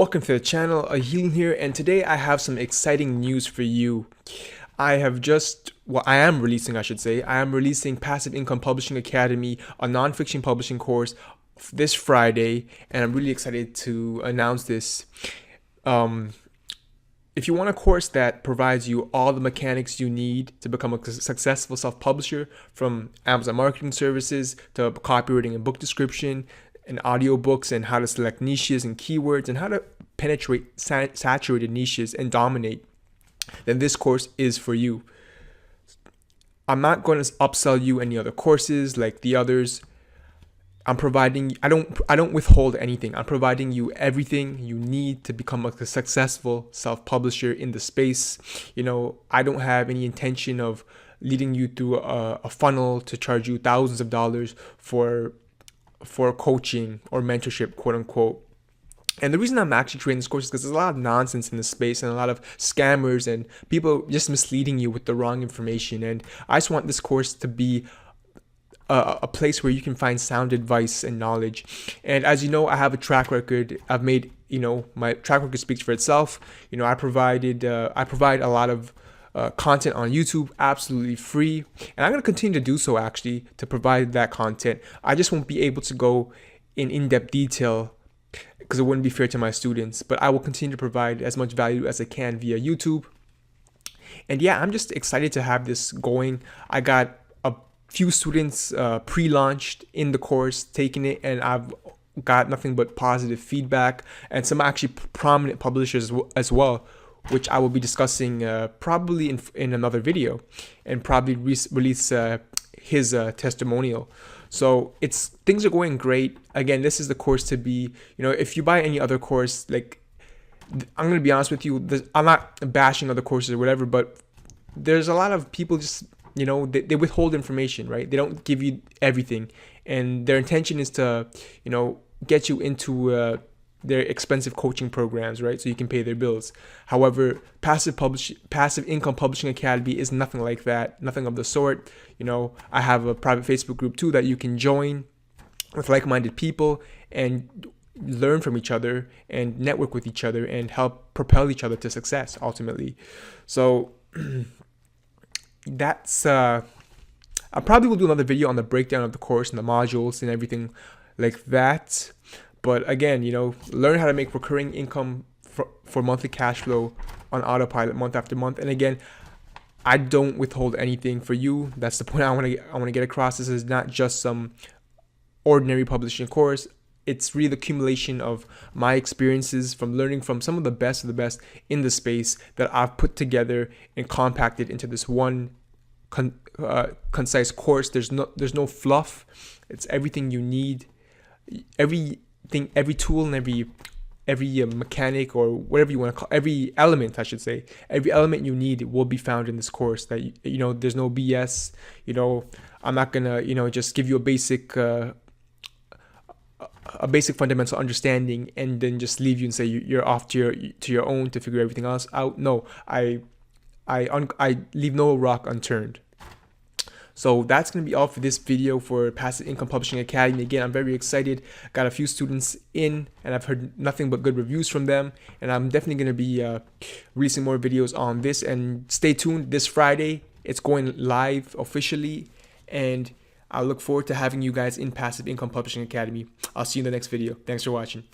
Welcome to the channel, Healing here, and today I have some exciting news for you. I am releasing Passive Income Publishing Academy, a nonfiction publishing course this Friday, and I'm really excited to announce this. If you want a course that provides you all the mechanics you need to become a successful self-publisher, from Amazon marketing services to copywriting and book description, and audiobooks, and how to select niches and keywords, and how to penetrate saturated niches and dominate, then this course is for you. I'm not going to upsell you any other courses like the others. I don't withhold anything. I'm providing you everything you need to become a successful self-publisher in the space. I don't have any intention of leading you through a funnel to charge you thousands of dollars for coaching or mentorship, quote unquote. And the reason I'm actually creating this course is because there's a lot of nonsense in this space and a lot of scammers and people just misleading you with the wrong information. And I just want this course to be a place where you can find sound advice and knowledge. And as you know, I have a track record. My track record speaks for itself. I provide a lot of content on YouTube absolutely free, and I'm going to continue to do so, actually, to provide that content. I just won't be able to go in-depth detail because it wouldn't be fair to my students, but I will continue to provide as much value as I can via YouTube. And yeah, I'm just excited to have this going. I got a few students pre-launched in the course taking it, and I've got nothing but positive feedback, and some actually prominent publishers as well, which I will be discussing probably in another video, and probably release his testimonial. So things are going great. Again, this is the course to be. If you buy any other course, I'm gonna be honest with you, I'm not bashing other courses or whatever, but there's a lot of people just they withhold information, right? They don't give you everything, and their intention is to get you into their expensive coaching programs, right? So you can pay their bills. However, Passive Income Publishing Academy is nothing like that, nothing of the sort. I have a private Facebook group too that you can join with like-minded people and learn from each other and network with each other and help propel each other to success ultimately. So that's I probably will do another video on the breakdown of the course and the modules and everything like that. But again, learn how to make recurring income for monthly cash flow on autopilot month after month. And again, I don't withhold anything for you. That's the point I want to get across. This is not just some ordinary publishing course. It's really the accumulation of my experiences from learning from some of the best in the space that I've put together and compacted into this one concise course. There's no fluff. It's everything you need. Every tool and every mechanic, or whatever you want to call, every element, I should say, every element you need will be found in this course. That there's no BS. I'm not gonna just give you a basic fundamental understanding and then just leave you and say you're off to your own to figure everything else out. No, I leave no rock unturned. So that's going to be all for this video for Passive Income Publishing Academy. Again, I'm very excited. Got a few students in, and I've heard nothing but good reviews from them. And I'm definitely going to be releasing more videos on this. And stay tuned this Friday. It's going live officially. And I look forward to having you guys in Passive Income Publishing Academy. I'll see you in the next video. Thanks for watching.